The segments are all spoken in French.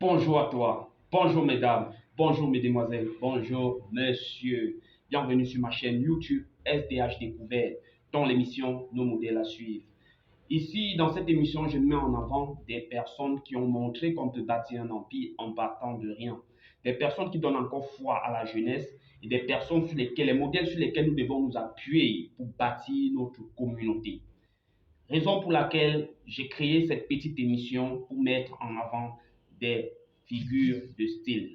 Bonjour à toi, bonjour mesdames, bonjour mesdemoiselles, bonjour messieurs. Bienvenue sur ma chaîne YouTube SDH Découvert, dans l'émission Nos modèles à suivre. Ici, dans cette émission, je mets en avant des personnes qui ont montré qu'on peut bâtir un empire en partant de rien. Des personnes qui donnent encore foi à la jeunesse et des personnes sur lesquelles, les modèles sur lesquels nous devons nous appuyer pour bâtir notre communauté. Raison pour laquelle j'ai créé cette petite émission pour mettre en avant des figures de style.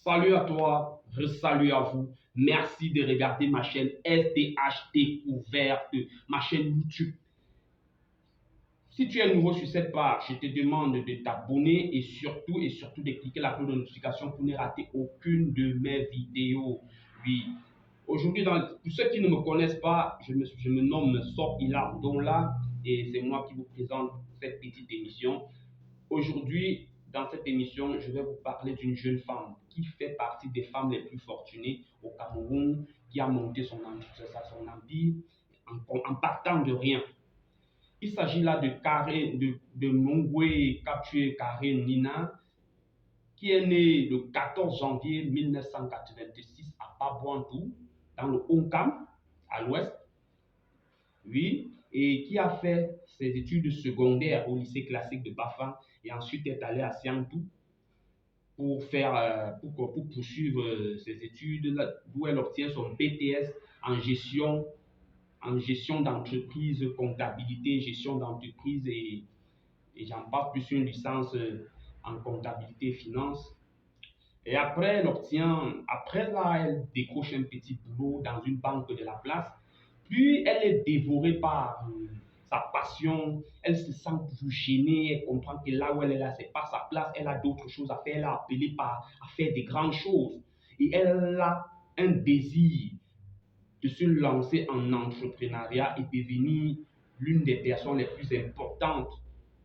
Salut à toi, salut à vous. Merci de regarder ma chaîne SDH Découverte, ma chaîne YouTube. Si tu es nouveau sur cette page, je te demande de t'abonner et surtout de cliquer la cloche de notification pour ne rater aucune de mes vidéos. Oui. Aujourd'hui, pour ceux qui ne me connaissent pas, je me nomme Sor Hilar Donla et c'est moi qui vous présente cette petite émission. Aujourd'hui, dans cette émission, je vais vous parler d'une jeune femme qui fait partie des femmes les plus fortunées au Cameroun, qui a monté son empire en partant de rien. Il s'agit là de Mongwe Kaptue Karen Nina, qui est née le 14 janvier 1986 à Babouantou, dans le Onkam, à l'ouest. Oui, et qui a fait ses études secondaires au lycée classique de Bafang et ensuite est allée à Siantou pour poursuivre ses études, d'où elle obtient son BTS en gestion d'entreprise, comptabilité, gestion d'entreprise et j'en passe plus une licence en comptabilité finance. Et après, elle décroche un petit boulot dans une banque de la place. Puis, elle est dévorée par sa passion. Elle se sent toujours gênée. Elle comprend que là où elle est là, c'est pas sa place. Elle a d'autres choses à faire. Elle est appelée à faire des grandes choses. Et elle a un désir de se lancer en entrepreneuriat et devenir l'une des personnes les plus importantes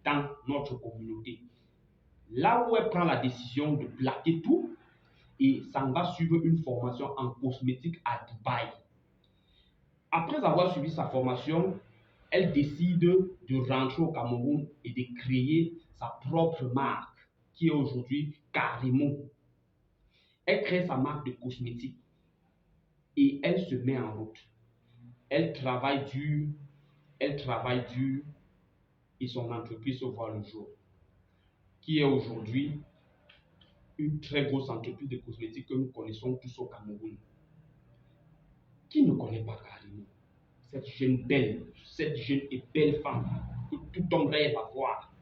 dans notre communauté. Là où elle prend la décision de plaquer tout et s'en va suivre une formation en cosmétique à Dubaï. Après avoir suivi sa formation, elle décide de rentrer au Cameroun et de créer sa propre marque, qui est aujourd'hui Carimo. Elle crée sa marque de cosmétiques et elle se met en route. Elle travaille dur et son entreprise se voit le jour, qui est aujourd'hui une très grosse entreprise de cosmétiques que nous connaissons tous au Cameroun. Qui ne connaît pas Carimo? Cette jeune et belle femme que tout homme rêve à voir.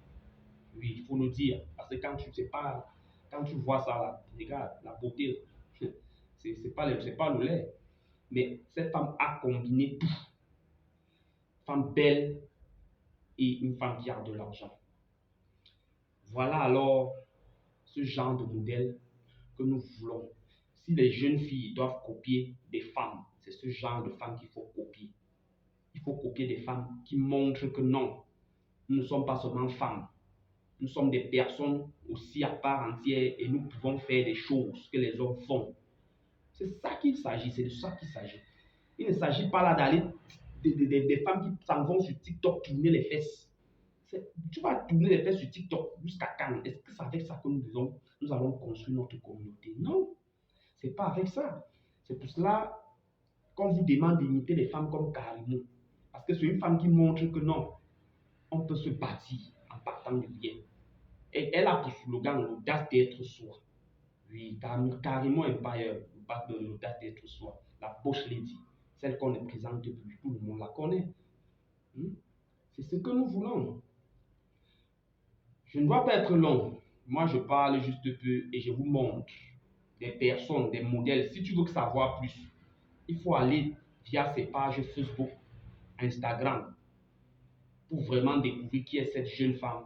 Oui, il faut le dire. Parce que quand tu vois ça, là, regarde, la beauté, c'est pas le lait. Mais cette femme a combiné tout. Femme belle et une femme qui a de l'argent. Voilà alors ce genre de modèle que nous voulons. Si les jeunes filles doivent copier des femmes, c'est ce genre de femmes qu'il faut copier. Il faut copier des femmes qui montrent que non, nous ne sommes pas seulement femmes. Nous sommes des personnes aussi à part entière et nous pouvons faire des choses que les hommes font. C'est ça qu'il s'agit, c'est de ça qu'il s'agit. Il ne s'agit pas là d'aller des femmes qui s'en vont sur TikTok tourner les fesses. Tu vas tourner les fesses sur TikTok jusqu'à quand? Est-ce que c'est avec ça que nous allons construire notre communauté? Non, c'est pas avec ça. C'est pour cela qu'on vous demande d'imiter les femmes comme Carimo. Parce que c'est une femme qui montre que non, on peut se bâtir en partant de rien. Et elle a pour slogan l'audace d'être soi. Oui, Carimo Empire, l'audace d'être soi. La Boss Lady, celle qu'on ne présente plus, tout le monde la connaît. C'est ce que nous voulons. Je ne dois pas être long. Moi, je parle juste peu et je vous montre des personnes, des modèles. Si tu veux savoir plus, il faut aller via ces pages Facebook, Instagram, pour vraiment découvrir qui est cette jeune femme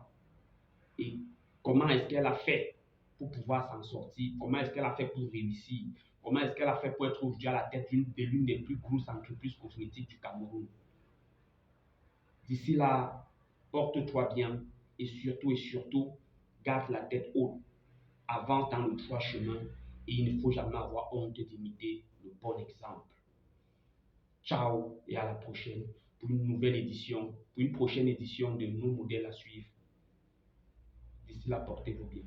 et comment est-ce qu'elle a fait pour pouvoir s'en sortir, comment est-ce qu'elle a fait pour réussir, comment est-ce qu'elle a fait pour être aujourd'hui à la tête de l'une des plus grosses entreprises cosmétiques du Cameroun. D'ici là, porte-toi bien Et surtout, garde la tête haute. Avance dans le droit chemin et il ne faut jamais avoir honte d'imiter le bon exemple. Ciao et à la prochaine pour une nouvelle édition, pour une prochaine édition de nos modèles à suivre. D'ici là, portez-vous bien.